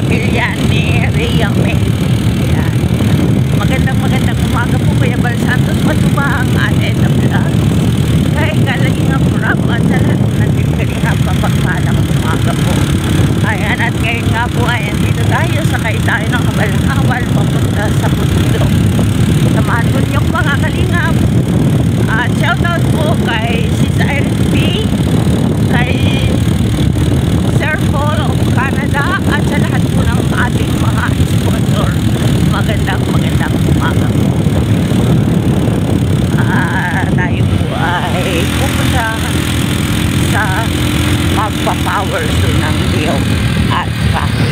pamilya ni Rhea May. Ayan. Magandang umaga po, Kuya Bal Santos. Matubang at Edna Vlog. Kay Kalingap Rob at sa lahat natin Kalingap papagpalang umaga po. Ayan, at ngayon nga po ay dito tayo, sakay tayo ng kabalangawal papunta sa bundok. Samahan po niyo mga Kalingap. At shoutout po kay Sis Iris P, kay Sir Paul of Canada, at sa lahat po ng ating mga sponsor. Magandang umaga po. Tayo po ay pupunta sa magpa-power to ng Leo at Kahoy.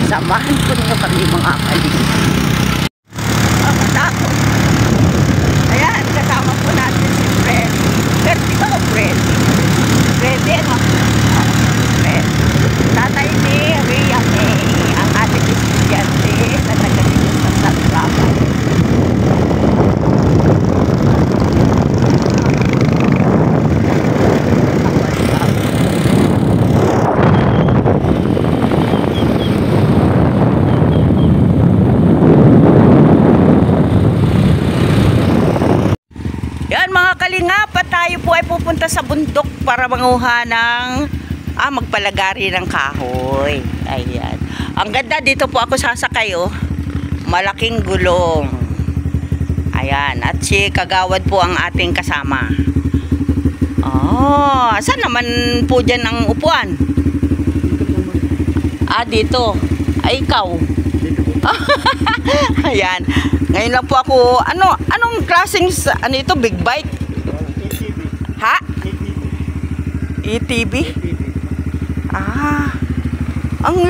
Samahan po niyo kami mga Kalingap. Matakot. Ayan, kasama po natin si Freddy. Pero di ba ko Freddy? Freddy, ano? Freddy. Tatay ni Rhea May, ang ating estudyante na nagalitin sa San Rafael. Yan mga Kalingap, tayo po ay pupunta sa bundok para manguha ng magpalagari ng kahoy. Ayan. Ang ganda, dito po ako sasakay, oh. Malaking gulong. Ayan, at si Kagawad po ang ating kasama. Oh, saan naman po dyan ang upuan? Dito. Ay, ikaw. Ayan. Ngayon lang po ako, anong klaseng, ito, big bike? Ha? ETB? Ang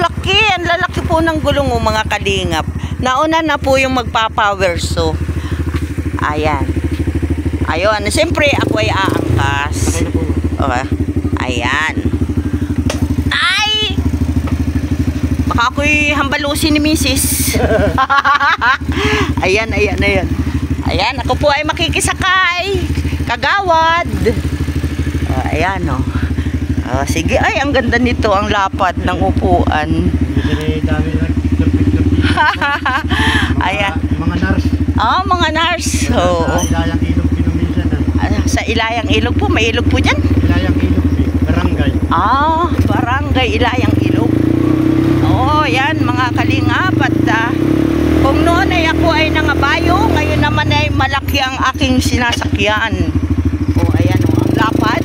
lalaki po ng gulong, mga Kalingap. Nauna na po yung magpa-power, so ayan. Ayun, siyempre ako ay aangkas. Okay. Ayan. Ay! Baka ako'y hambalusin ni Mrs. Ayan. Ayan, ako po ay makikisakay. Kagawad. Ayan, oh. Sige, ay, ang ganda nito, ang lapad ng upuan. Ayan. Mga nurse. Mga nurse. Ilayang ilog pinuminsan. Sa Ilayang Ilog po, may ilog po dyan? Ilayang ilog, barangay. Barangay Ilayang Ilog. Yan mga Kalingap. At kung noon ay ako ay nangabayo, ngayon naman ay malaki ang aking sinasakyan. Ayan, ang lapad.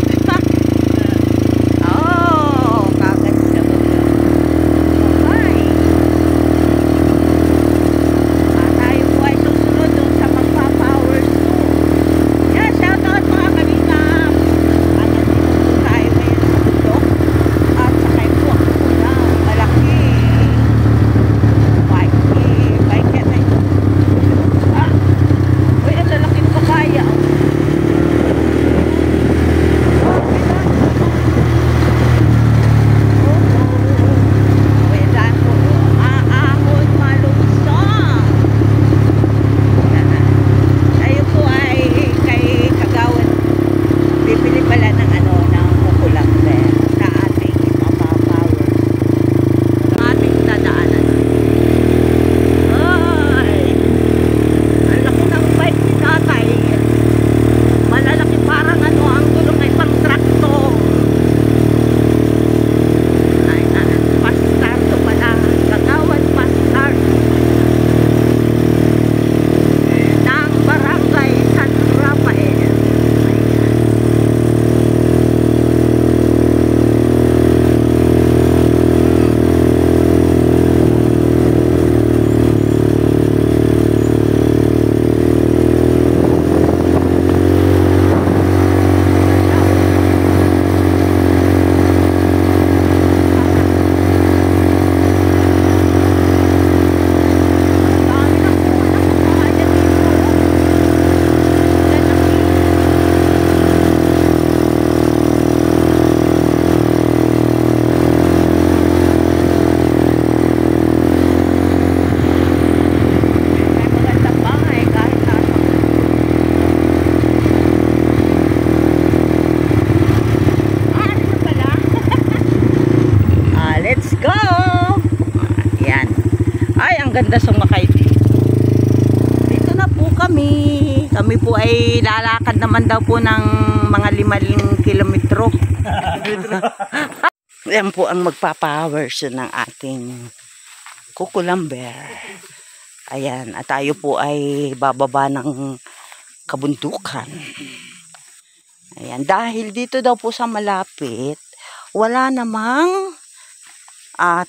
ang ganda sumakay dito. Dito na po kami. Kami po ay lalakad naman daw po ng mga 5 kilometro. Yan po ang magpapaversion ng ating kukulamber. Ayan, at tayo po ay bababa ng kabundukan. Ayan, dahil dito daw po sa malapit, wala namang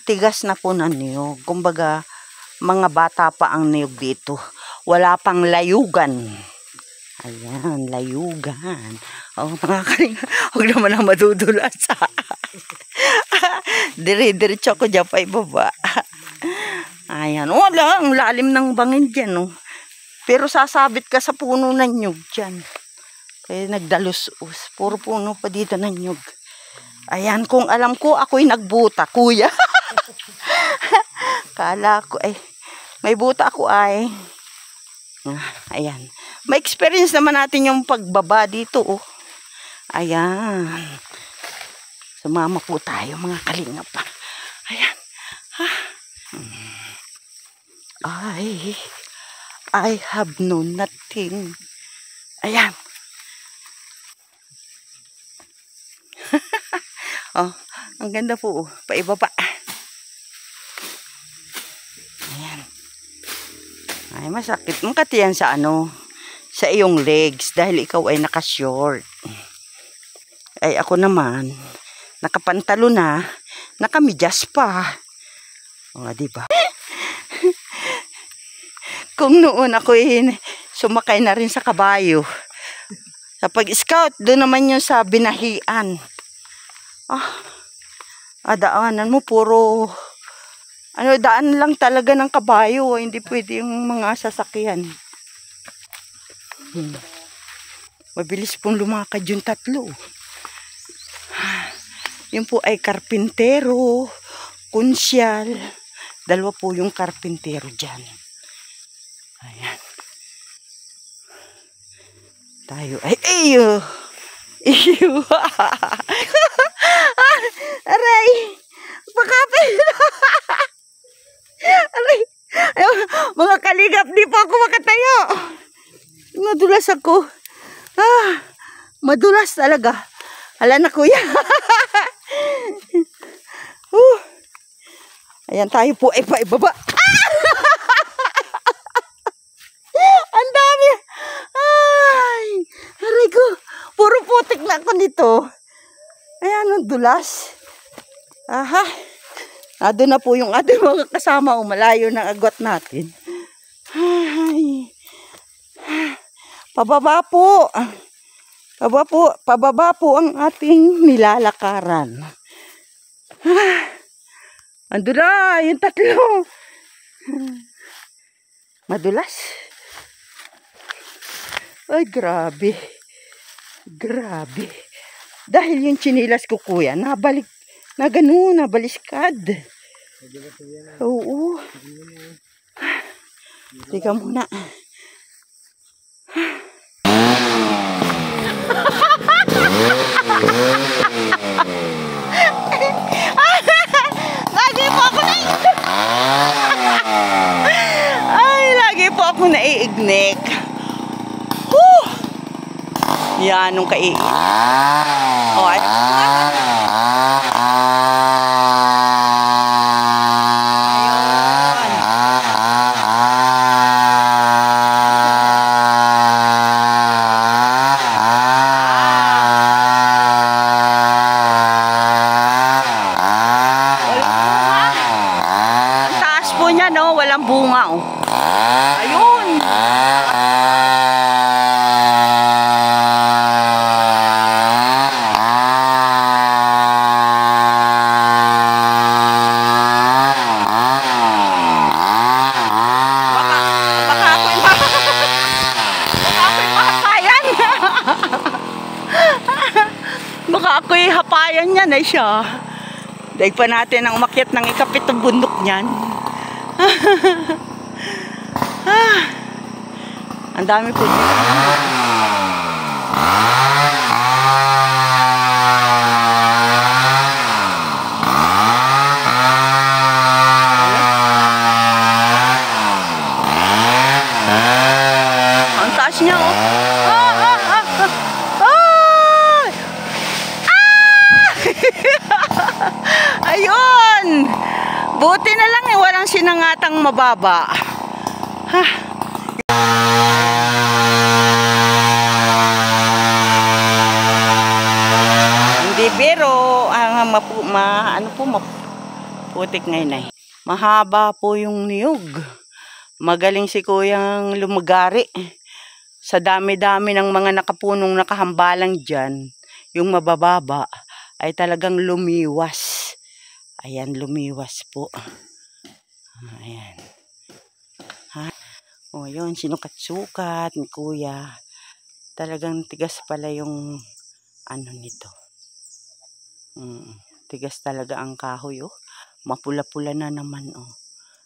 tigas na po na niyog. Kumbaga, mga bata pa ang niyog dito. Wala pang layugan. Ayan, layugan. Oh, mga kalinga, huwag naman ang madudulas. Dire-diretso ako dyan pa ibaba. Ayan, wala, ang lalim ng bangin dyan. Oh. Pero sasabit ka sa puno ng nyug dyan. Kaya nagdalus-us. Puro puno pa dito ng nyug. Ayan, kung alam ko, ako'y nagbuta, kuya. Kala ko, may buta ako ay. Ayan. May experience naman natin yung pagbaba dito, oh. Ayan. Sumama po tayo, mga kalingap pa. Ayan. I have known nothing. Ayan. Oh, ang ganda po, oh. Paibaba. Ayan. Ay, masakit. Makati yan sa sa iyong legs dahil ikaw ay naka-short. Ay, ako naman, nakapantalo na, nakamidyas pa. O nga, diba? Kung noon ako sumakay na rin sa kabayo. Sa pag-scout, doon naman yun sa binahian. Daanan mo, puro daan lang talaga ng kabayo. Hindi pwede yung mga sasakyan. Mabilis pong lumakad yung tatlo. Yun po ay karpintero, kunsyal. 2 po yung karpintero dyan. Ayan. Tayo ay iyo. Aray. Pakapit. Aray. Mga kaligap, di pa ako makatayo. Madulas ako. Madulas talaga. Hala na, kuya. Ayan, tayo po ay paibaba. Ang dami. Ay, aray ko. Puro putik na ako nito. Ayan, ang dulas. Doon na po yung ating mga kasama. Malayo na agwat natin. Ay. Pababa po. Pababa po ang ating nilalakaran. Ando na, yung 3. Madulas. Ay, grabe. Grabe. Dahil yung chinilas ko, kuya, nabalik, na gano'n, nabaliskad. Oo. Teka muna. Lagi po ako lagi po ako naiignik. Yan, nung kaiignik. Walang bunga, oh. Ayun. Baka ako'y mahapayan. Baka ako'y hapayan niyan ay siya. Daig pa natin ang umakyat ng ikapitong bundok niyan. Ang dami po dito. Buti na lang eh, walang sinangatang mababa. Ha? Hindi biro, putik ngayon ay. Mahaba po yung niyog. Magaling si Kuyang lumagari. Sa dami-dami ng mga nakapunong nakahambalang dyan, yung mabababa ay talagang lumiwas. Ayan, lumiwas po. Ayan. Ha? O yun, sinukat-sukat ni Kuya. Talagang tigas pala yung ano nito. Tigas talaga ang kahoy, oh. Mapula-pula na naman, oh.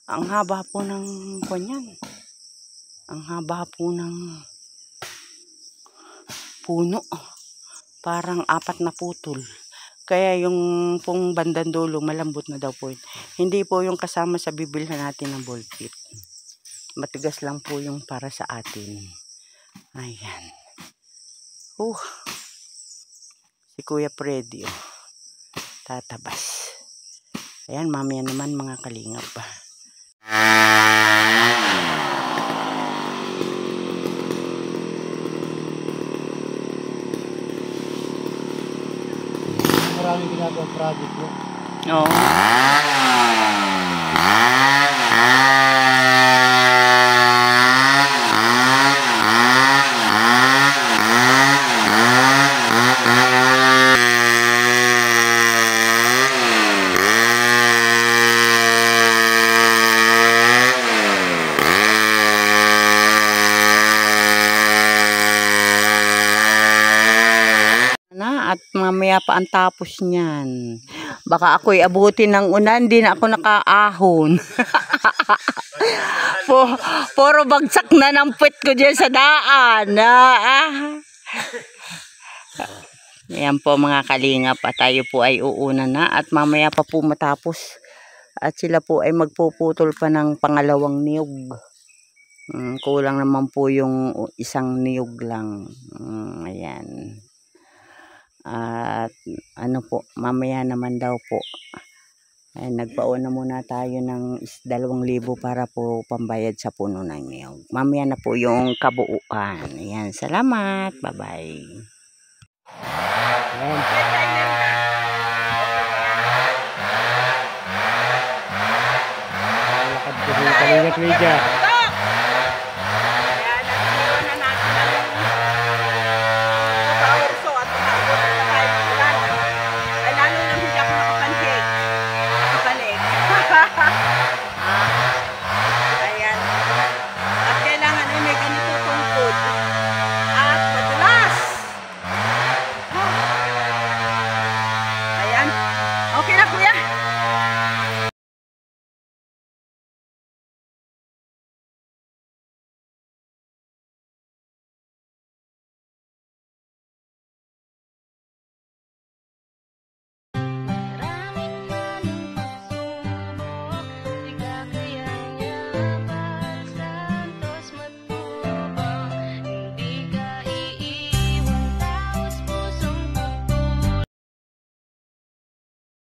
Ang haba po ng kanyan. Ang haba po ng puno. Parang 4 na putol. Kaya yung pong bandang dulo, malambot na daw po yun. Hindi po yung kasama sa bibilhan natin ng ball pit. Matigas lang po yung para sa atin. Ayan. Si Kuya Freddy, oh. Tatabas. Ayan, mamaya naman mga kalingap pa. Maraming ginagawang project mo. Oo. At mamaya pa ang tapos niyan. Baka ako'y abutin ng unan, hindi na ako nakaahon. Puro bagsak na ng puwet ko dyan sa daan. Ayan po mga kalingap, at tayo po ay uuna na at mamaya pa po matapos. At sila po ay magpuputol pa ng pangalawang niyog. Kulang naman po yung isang niyog lang. Ayan. At ano po, mamaya naman daw po ay nagpauna muna tayo ng 2,000 para po pambayad sa puno ng niyog. Mamaya na po yung kabuuan. Ayan, salamat. Bye-bye. Ayan. Lakad ko sa Kalingap Media.